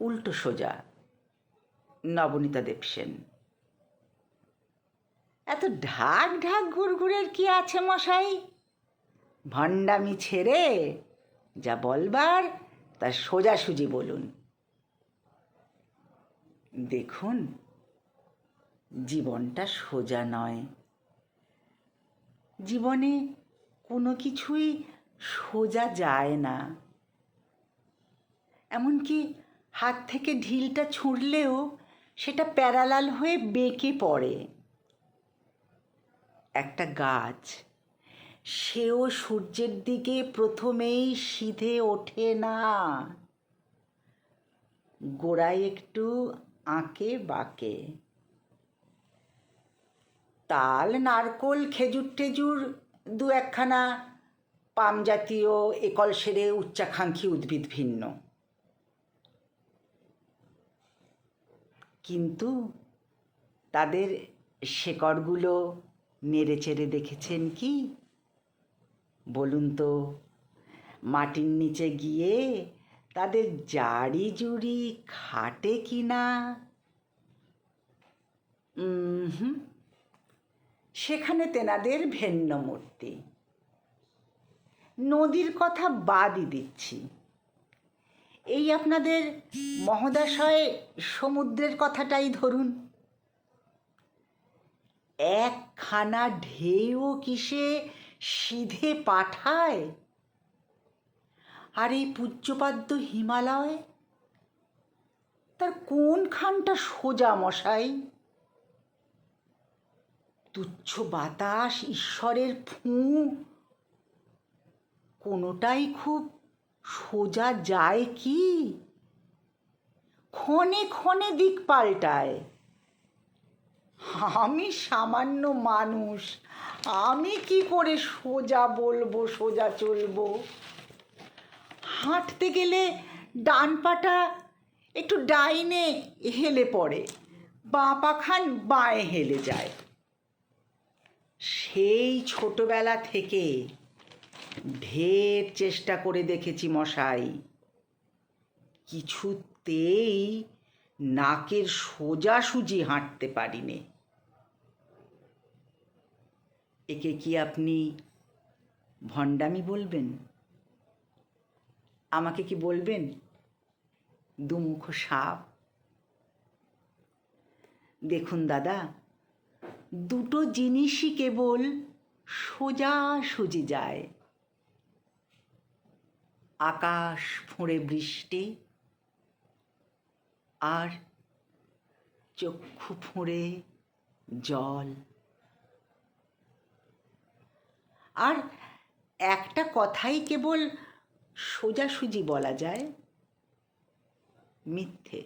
উল্টো সোজা। নবনীতা দেবসেন। এত ঢাক ঢাক ঘুরঘুরের কি আছে মশাই? ভণ্ডামি ছেড়ে যা বলবার তা সোজাসুজি বলুন। দেখুন, জীবনটা সোজা নয়। জীবনে কোনো কিছুই সোজা যায় না। এমনকি হাত থেকে ঢিলটা ছুঁড়লেও সেটা প্যারালাল হয়ে বেঁকে পড়ে। একটা গাছ, সেও সূর্যের দিকে প্রথমেই সিধে ওঠে না, গোড়ায় একটু আঁকে বাঁকে। তাল, নারকোল, খেজুর টেজুর দু একখানা পাম জাতীয় একল সেরে উচ্চাকাঙ্ক্ষী উদ্ভিদ ভিন্ন, কিন্তু তাদের শেকড়গুলো নেড়ে চেড়ে দেখেছেন কি? বলুন তো, মাটির নিচে গিয়ে তাদের জাড়ি জুড়ি খাটে কি না? সেখানে তেনাদের ভিন্ন মূর্তি। নদীর কথা বাদই দিচ্ছি, এই আপনাদের মহোদয় সমুদ্রের কথাটাই ধরুন। একখানা ঢেউ কি সে সিধে পাঠায়? আর এই পূজ্যপাদ্য হিমালয়, তার কোনখানটা সোজা মশাই? তুচ্ছ বাতাস, ঈশ্বরের ফুঁ, কোনোটাই খুব সোজা যায় কি? ক্ষণে ক্ষণে দিক পাল্টায়। আমি সামান্য মানুষ, আমি কি করে সোজা বলবো, সোজা চলবো? হাঁটতে গেলে ডান পাটা একটু ডাইনে হেলে পড়ে, বাঁ পাখান বাঁয়ে হেলে যায়। সেই ছোটবেলা থেকে ঢের চেষ্টা করে দেখেছি মশাই, কিছুতেই নাকের সোজাসুজি হাঁটতে পারিনে। একে কি আপনি ভণ্ডামি বলবেন? আমাকে কি বলবেন দুমুখ সাপ? দেখুন দাদা, দুটো জিনিসই কেবল সোজাসুজি যায়, আকাশ ফুঁড়ে বৃষ্টি আর চক্ষু ফুঁড়ে জল। আর একটা কথাই কেবল সোজাসুজি বলা যায়, মিথ্যে।